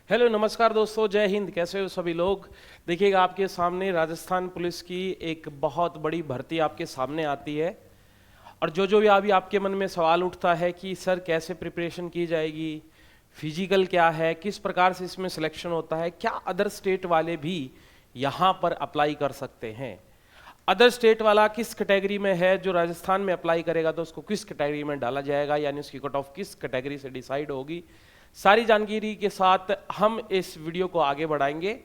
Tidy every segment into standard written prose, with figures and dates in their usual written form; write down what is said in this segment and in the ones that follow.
Hello नमस्कार दोस्तों, जय हिंद। कैसे हो सभी लोग। देखिएगा आपके सामने राजस्थान पुलिस की एक बहुत बड़ी भर्ती आपके सामने आती है। और जो भी अभी आपके मन में सवाल उठता है कि सर कैसे प्रिपरेशन की जाएगी, फिजिकल क्या है, किस प्रकार से इसमें सिलेक्शन होता है, क्या अदर स्टेट वाले भी यहाँ पर अप्लाई कर सकते हैं, अदर स्टेट वाला किस कैटेगरी में है, जो राजस्थान में अप्लाई करेगा तो उसको किस कैटेगरी में डाला जाएगा, यानी उसकी कट ऑफ किस कैटेगरी से डिसाइड होगी। सारी जानकारी के साथ हम इस वीडियो को आगे बढ़ाएंगे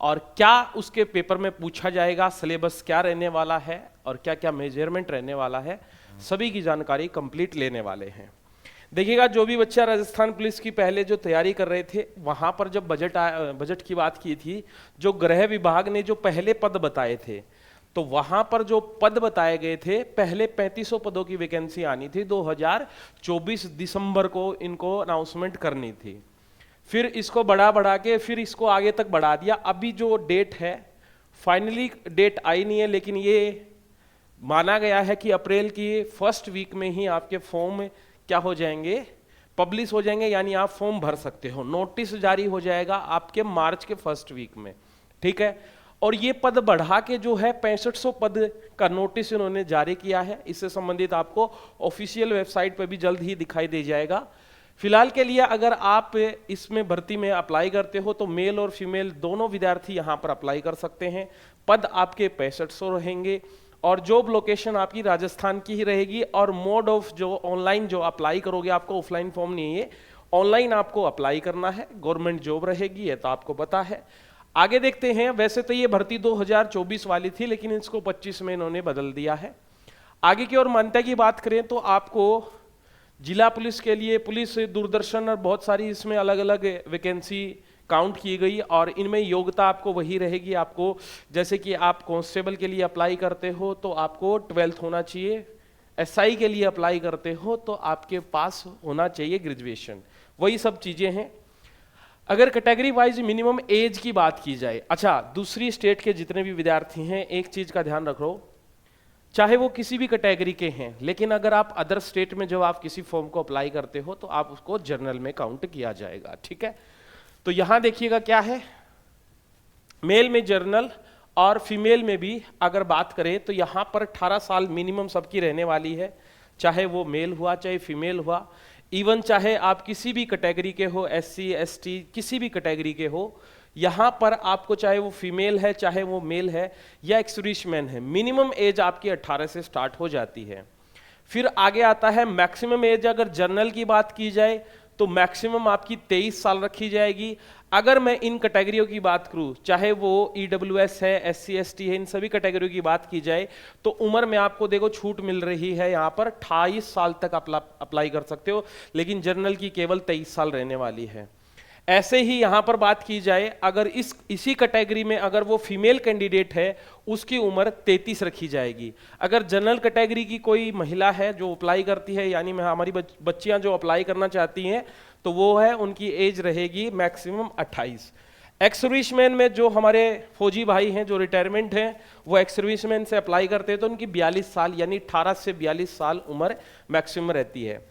और क्या उसके पेपर में पूछा जाएगा, सिलेबस क्या रहने वाला है और क्या क्या मेजरमेंट रहने वाला है, सभी की जानकारी कंप्लीट लेने वाले हैं। देखिएगा, जो भी बच्चा राजस्थान पुलिस की पहले जो तैयारी कर रहे थे, वहां पर जब बजट की बात की थी, जो गृह विभाग ने जो पहले पद बताए थे, तो वहां पर जो पद बताए गए थे, पहले 3500 पदों की वैकेंसी आनी थी, 2024 दिसंबर को इनको अनाउंसमेंट करनी थी। फिर इसको बढ़ा के फिर इसको आगे तक बढ़ा दिया। अभी जो डेट है, फाइनली डेट आई नहीं है, लेकिन ये माना गया है कि अप्रैल की फर्स्ट वीक में ही आपके फॉर्म क्या हो जाएंगे, पब्लिश हो जाएंगे, यानी आप फॉर्म भर सकते हो। नोटिस जारी हो जाएगा आपके मार्च के फर्स्ट वीक में, ठीक है। और ये पद बढ़ा के जो है 6500 पद का नोटिस इन्होंने जारी किया है। इससे संबंधित आपको ऑफिशियल वेबसाइट पर भी जल्द ही दिखाई दे जाएगा। फिलहाल के लिए अगर आप इसमें भर्ती में अप्लाई करते हो तो मेल और फीमेल दोनों विद्यार्थी यहां पर अप्लाई कर सकते हैं। पद आपके 6500 रहेंगे और जॉब लोकेशन आपकी राजस्थान की ही रहेगी। और मोड ऑफ जो ऑनलाइन जो अप्लाई करोगे, आपको ऑफलाइन फॉर्म नहीं है, ऑनलाइन आपको अप्लाई करना है। गवर्नमेंट जॉब रहेगी, ये तो आपको पता है। आगे देखते हैं। वैसे तो ये भर्ती 2024 वाली थी, लेकिन इसको 25 में इन्होंने बदल दिया है। आगे की ओर मान्यता की बात करें तो आपको जिला पुलिस के लिए पुलिस, दूरदर्शन और बहुत सारी इसमें अलग अलग वैकेंसी काउंट की गई और इनमें योग्यता आपको वही रहेगी। आपको जैसे कि आप कांस्टेबल के लिए अप्लाई करते हो तो आपको 12th होना चाहिए, एसआई के लिए अप्लाई करते हो तो आपके पास होना चाहिए ग्रेजुएशन, वही सब चीजें हैं। अगर कैटेगरी वाइज मिनिमम एज की बात की जाए, अच्छा, दूसरी स्टेट के जितने भी विद्यार्थी हैं, एक चीज का ध्यान रखो, चाहे वो किसी भी कैटेगरी के हैं, लेकिन अगर आप अदर स्टेट में जब आप किसी फॉर्म को अप्लाई करते हो तो आप उसको जनरल में काउंट किया जाएगा, ठीक है। तो यहां देखिएगा क्या है, मेल में जनरल और फीमेल में भी अगर बात करें तो यहां पर 18 साल मिनिमम सबकी रहने वाली है, चाहे वो मेल हुआ चाहे फीमेल हुआ। इवन चाहे आप किसी भी कैटेगरी के हो, SC ST किसी भी कैटेगरी के हो, यहां पर आपको चाहे वो फीमेल है चाहे वो मेल है या एक्स सर्विसमैन है, मिनिमम एज आपकी 18 से स्टार्ट हो जाती है। फिर आगे आता है मैक्सिमम एज। अगर जनरल की बात की जाए तो मैक्सिमम आपकी 23 साल रखी जाएगी। अगर मैं इन कैटेगरियों की बात करूं, चाहे वो EWS है, SC ST है, इन सभी कैटेगरियों की बात की जाए तो उम्र में आपको देखो छूट मिल रही है। यहां पर 28 साल तक अप्लाई कर सकते हो, लेकिन जनरल की केवल 23 साल रहने वाली है। ऐसे ही यहां पर बात की जाए, अगर इसी कैटेगरी में अगर वो फीमेल कैंडिडेट है, उसकी उम्र 33 रखी जाएगी। अगर जनरल कैटेगरी की कोई महिला है जो अप्लाई करती है, यानी हमारी बच्चियां जो अप्लाई करना चाहती हैं, तो वो है, उनकी एज रहेगी मैक्सिमम 28। एक्स सर्विसमैन में जो हमारे फौजी भाई हैं जो रिटायरमेंट हैं, वो एक्स सर्विसमैन से अप्लाई करते हैं तो उनकी 42 साल यानी 18 से 42 साल उम्र मैक्सिमम रहती है।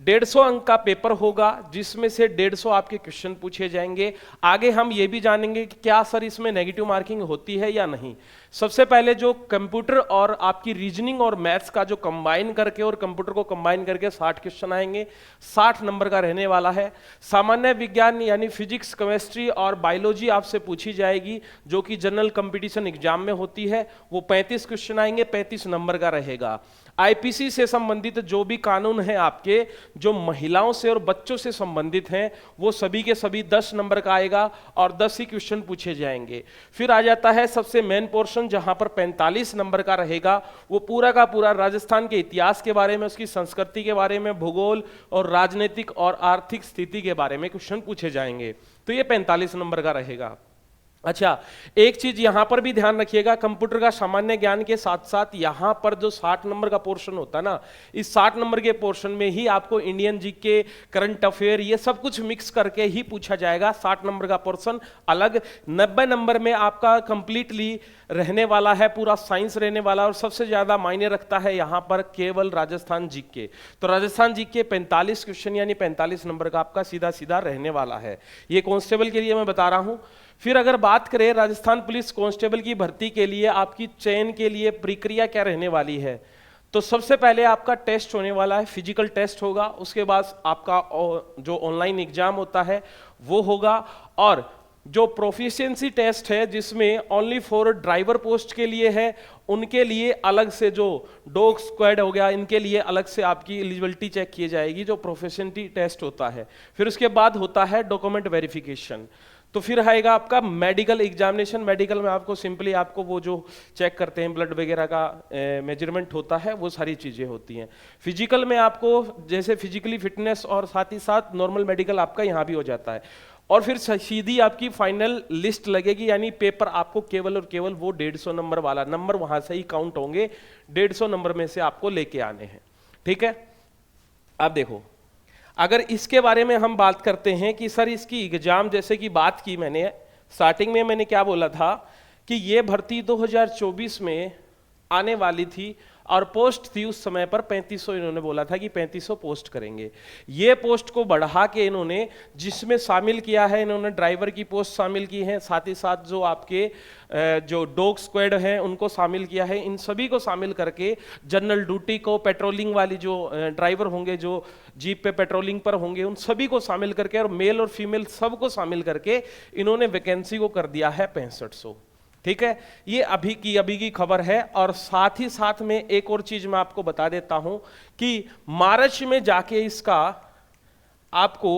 150 अंक का पेपर होगा, जिसमें से 150 आपके क्वेश्चन पूछे जाएंगे। आगे हम ये भी जानेंगे कि क्या सर इसमें नेगेटिव मार्किंग होती है या नहीं। सबसे पहले जो कंप्यूटर और आपकी रीजनिंग और मैथ्स का जो कंबाइन करके और कंप्यूटर को कंबाइन करके 60 क्वेश्चन आएंगे, 60 नंबर का रहने वाला है। सामान्य विज्ञान यानी फिजिक्स, केमिस्ट्री और बायोलॉजी आपसे पूछी जाएगी, जो कि जनरल कंपटीशन एग्जाम में होती है। वो 35 क्वेश्चन आएंगे, 35 नंबर का रहेगा। आईपीसी से संबंधित जो भी कानून है आपके, जो महिलाओं से और बच्चों से संबंधित हैं, वो सभी के सभी 10 नंबर का आएगा और 10 ही क्वेश्चन पूछे जाएंगे। फिर आ जाता है सबसे मेन पोर्शन, जहां पर 45 नंबर का रहेगा। वो पूरा का पूरा राजस्थान के इतिहास के बारे में, उसकी संस्कृति के बारे में, भूगोल और राजनीतिक और आर्थिक स्थिति के बारे में क्वेश्चन पूछे जाएंगे। तो ये 45 नंबर का रहेगा। अच्छा, एक चीज यहां पर भी ध्यान रखिएगा, कंप्यूटर का सामान्य ज्ञान के साथ साथ यहां पर जो 60 नंबर का पोर्शन होता है ना, इस 60 नंबर के पोर्शन में ही आपको इंडियन जीके, करंट अफेयर, ये सब कुछ मिक्स करके ही पूछा जाएगा। 60 नंबर का पोर्शन अलग, 90 नंबर में आपका कंप्लीटली रहने वाला है, पूरा साइंस रहने वाला है। और सबसे ज्यादा मायने रखता है यहां पर केवल राजस्थान जीके। तो राजस्थान जीके 45 क्वेश्चन यानी 45 नंबर का आपका सीधा सीधा रहने वाला है। ये कांस्टेबल के लिए मैं बता रहा हूं। फिर अगर बात करें राजस्थान पुलिस कांस्टेबल की भर्ती के लिए आपकी चयन के लिए प्रक्रिया क्या रहने वाली है, तो सबसे पहले आपका टेस्ट होने वाला है, फिजिकल टेस्ट होगा। उसके बाद आपका जो ऑनलाइन एग्जाम होता है वो होगा, और जो प्रोफिशिएंसी टेस्ट है जिसमें ओनली फॉर ड्राइवर पोस्ट के लिए है, उनके लिए अलग से, जो डॉग स्क्वाड हो गया, इनके लिए अलग से आपकी एलिजिबिलिटी चेक की जाएगी, जो प्रोफिशिएंसी टेस्ट होता है। फिर उसके बाद होता है डॉक्यूमेंट वेरिफिकेशन। तो फिर आएगा आपका मेडिकल एग्जामिनेशन। मेडिकल में आपको सिंपली आपको वो जो चेक करते हैं ब्लड वगैरह का मेजरमेंट होता है, वो सारी चीजें होती हैं। फिजिकल में आपको जैसे फिजिकली फिटनेस और साथ ही साथ नॉर्मल मेडिकल आपका यहाँ भी हो जाता है। और फिर सीधी आपकी फाइनल लिस्ट लगेगी, यानी पेपर आपको केवल और केवल वो 150 नंबर वाला नंबर वहां से ही काउंट होंगे, 150 नंबर में से आपको लेके आने हैं। ठीक है, अब देखो, अगर इसके बारे में हम बात करते हैं कि सर इसकी एग्जाम, जैसे कि बात की मैंने स्टार्टिंग में, मैंने क्या बोला था कि ये भर्ती 2024 में आने वाली थी और पोस्ट थी उस समय पर 3500, इन्होंने बोला था कि 3500 पोस्ट करेंगे। ये पोस्ट को बढ़ा के इन्होंने जिसमें शामिल किया है, इन्होंने ड्राइवर की पोस्ट शामिल की है, साथ ही साथ जो आपके जो डॉग स्क्वाड हैं उनको शामिल किया है। इन सभी को शामिल करके जनरल ड्यूटी को, पेट्रोलिंग वाली जो ड्राइवर होंगे जो जीप पे पेट्रोलिंग पर होंगे, उन सभी को शामिल करके और मेल और फीमेल सबको शामिल करके इन्होंने वैकेंसी को कर दिया है 6500। ठीक है, ये अभी की खबर है। और साथ ही साथ में एक और चीज मैं आपको बता देता हूं कि मार्च में जाके इसका आपको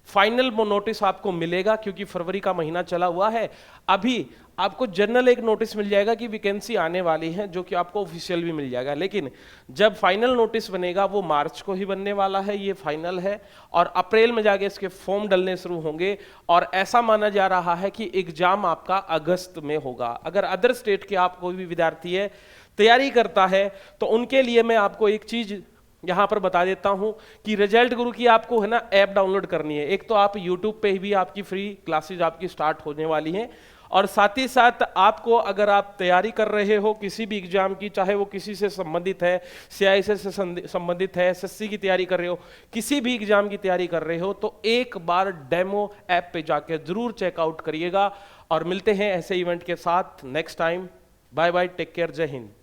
फाइनल नोटिस आपको मिलेगा, क्योंकि फरवरी का महीना चला हुआ है। अभी आपको जनरल एक नोटिस मिल जाएगा कि वैकेंसी आने वाली है, जो कि आपको ऑफिशियल भी मिल जाएगा, लेकिन जब फाइनल नोटिस बनेगा वो मार्च को ही बनने वाला है, ये फाइनल है। और अप्रैल में जाके इसके फॉर्म डलने शुरू होंगे, और ऐसा माना जा रहा है कि एग्जाम आपका अगस्त में होगा। अगर अदर स्टेट के आप कोई भी विद्यार्थी है तैयारी करता है, तो उनके लिए मैं आपको एक चीज यहां पर बता देता हूं कि रिजल्ट गुरु की आपको है ना ऐप डाउनलोड करनी है। एक तो आप यूट्यूब पे भी आपकी फ्री क्लासेज आपकी स्टार्ट होने वाली हैं, और साथ ही साथ आपको, अगर आप तैयारी कर रहे हो किसी भी एग्जाम की, चाहे वो किसी से संबंधित है, CISA से संबंधित है, SSC की तैयारी कर रहे हो, किसी भी एग्जाम की तैयारी कर रहे हो, तो एक बार डेमो ऐप पे जाके जरूर चेकआउट करिएगा। और मिलते हैं ऐसे इवेंट के साथ next time. Bye bye, take care, जय हिंद।